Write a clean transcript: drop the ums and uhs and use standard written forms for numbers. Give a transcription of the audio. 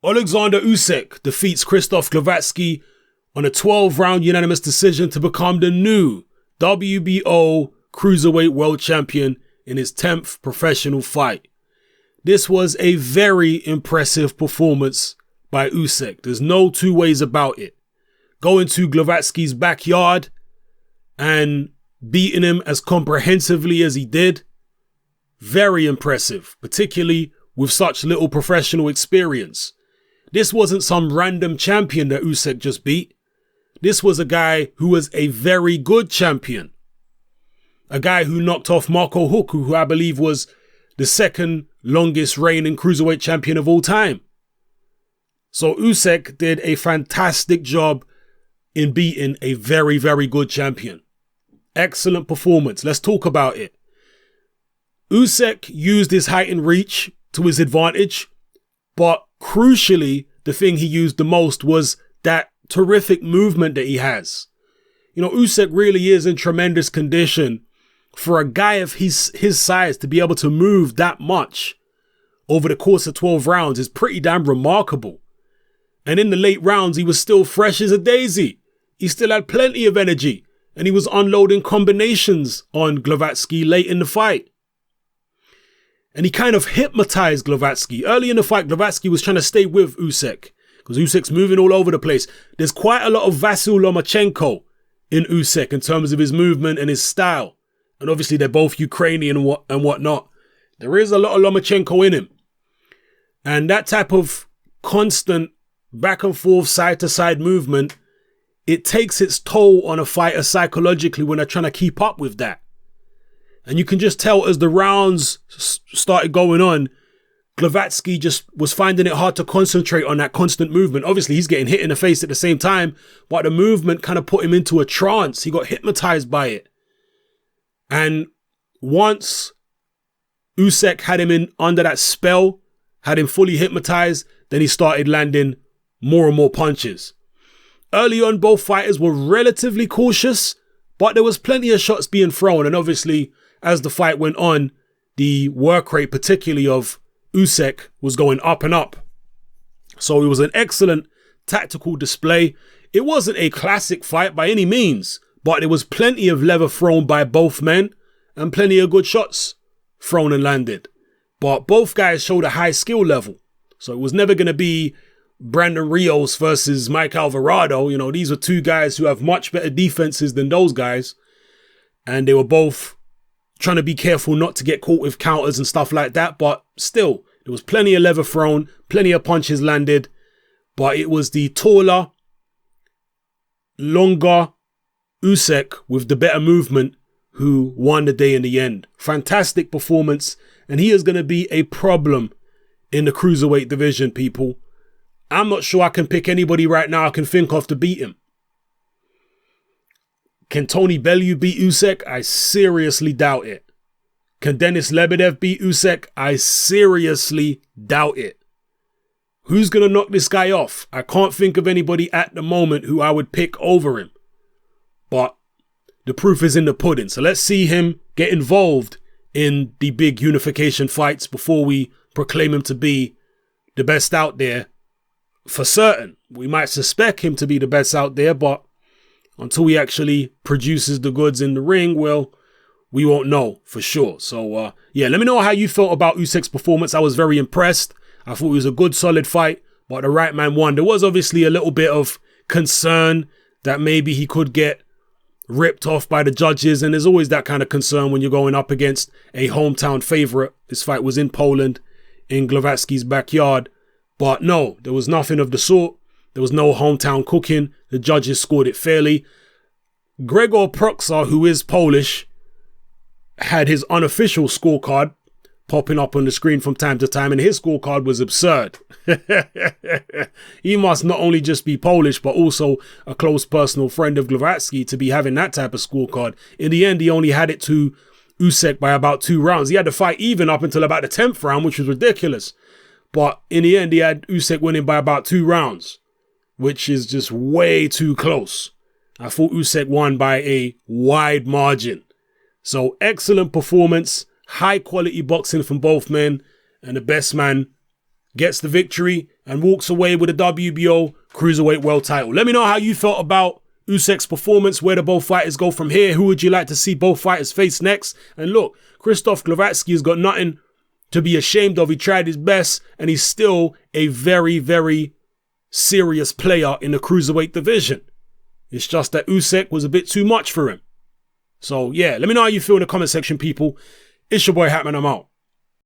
Oleksandr Usyk defeats Krzysztof Glowacki on a 12-round unanimous decision to become the new WBO Cruiserweight World Champion in his 10th professional fight. This was a very impressive performance by Usyk. There's no two ways about it. Going to Glowacki's backyard and beating him as comprehensively as he did, very impressive, particularly with such little professional experience. This wasn't some random champion that Usyk just beat. This was a guy who was a very good champion. A guy who knocked off Marco Huku, who I believe was the second longest reigning cruiserweight champion of all time. So Usyk did a fantastic job in beating a very, very good champion. Excellent performance. Let's talk about it. Usyk used his height and reach to his advantage, but crucially, the thing he used the most was that terrific movement that he has. You know, Usyk really is in tremendous condition. For a guy of his size to be able to move that much over the course of 12 rounds is pretty damn remarkable. And in the late rounds, he was still fresh as a daisy. He still had plenty of energy, and he was unloading combinations on Glowacki late in the fight. And he kind of hypnotized Glowacki. Early in the fight, Glowacki was trying to stay with Usyk because Usyk's moving all over the place. There's quite a lot of Vasyl Lomachenko in Usyk in terms of his movement and his style. And obviously they're both Ukrainian and whatnot. There is a lot of Lomachenko in him. And that type of constant back and forth, side to side movement, it takes its toll on a fighter psychologically when they're trying to keep up with that. And you can just tell as the rounds started going on, Glowacki just was finding it hard to concentrate on that constant movement. Obviously, he's getting hit in the face at the same time, but the movement kind of put him into a trance. He got hypnotized by it. And once Usyk had him in under that spell, had him fully hypnotized, then he started landing more and more punches. Early on, both fighters were relatively cautious, but there was plenty of shots being thrown. And obviously, as the fight went on, the work rate, particularly of Usyk, was going up and up. So it was an excellent tactical display. It wasn't a classic fight by any means, but there was plenty of leather thrown by both men and plenty of good shots thrown and landed. But both guys showed a high skill level. So it was never going to be Brandon Rios versus Mike Alvarado. You know, these are two guys who have much better defenses than those guys. And they were both trying to be careful not to get caught with counters and stuff like that. But still, there was plenty of leather thrown, plenty of punches landed. But it was the taller, longer Usyk with the better movement who won the day in the end. Fantastic performance. And he is going to be a problem in the cruiserweight division, people. I'm not sure I can pick anybody right now I can think of to beat him. Can Tony Bellew beat Usyk? I seriously doubt it. Can Denis Lebedev beat Usyk? I seriously doubt it. Who's going to knock this guy off? I can't think of anybody at the moment who I would pick over him. But the proof is in the pudding. So let's see him get involved in the big unification fights before we proclaim him to be the best out there. For certain, we might suspect him to be the best out there, but until he actually produces the goods in the ring, well, we won't know for sure. So, yeah, let me know how you felt about Usyk's performance. I was very impressed. I thought it was a good, solid fight, but the right man won. There was obviously a little bit of concern that maybe he could get ripped off by the judges, and there's always that kind of concern when you're going up against a hometown favorite. This fight was in Poland, in Glowacki's backyard. But no, there was nothing of the sort. There was no hometown cooking. The judges scored it fairly. Gregor Proksa, who is Polish, had his unofficial scorecard popping up on the screen from time to time, and his scorecard was absurd. He must not only just be Polish, but also a close personal friend of Glowacki to be having that type of scorecard. In the end, he only had it to Usyk by about 2 rounds. He had the fight even up until about the 10th round, which was ridiculous. But in the end, he had Usyk winning by about 2 rounds, which is just way too close. I thought Usyk won by a wide margin. So excellent performance, high quality boxing from both men, and the best man gets the victory and walks away with a WBO Cruiserweight World title. Let me know how you felt about Usyk's performance. Where do both fighters go from here? Who would you like to see both fighters face next? And look, Krzysztof Glowacki has got nothing to be ashamed of. He tried his best, and he's still a very, very serious player in the Cruiserweight division. It's just that Usyk was a bit too much for him. So yeah, let me know how you feel in the comment section, people. It's your boy Hatman, I'm out.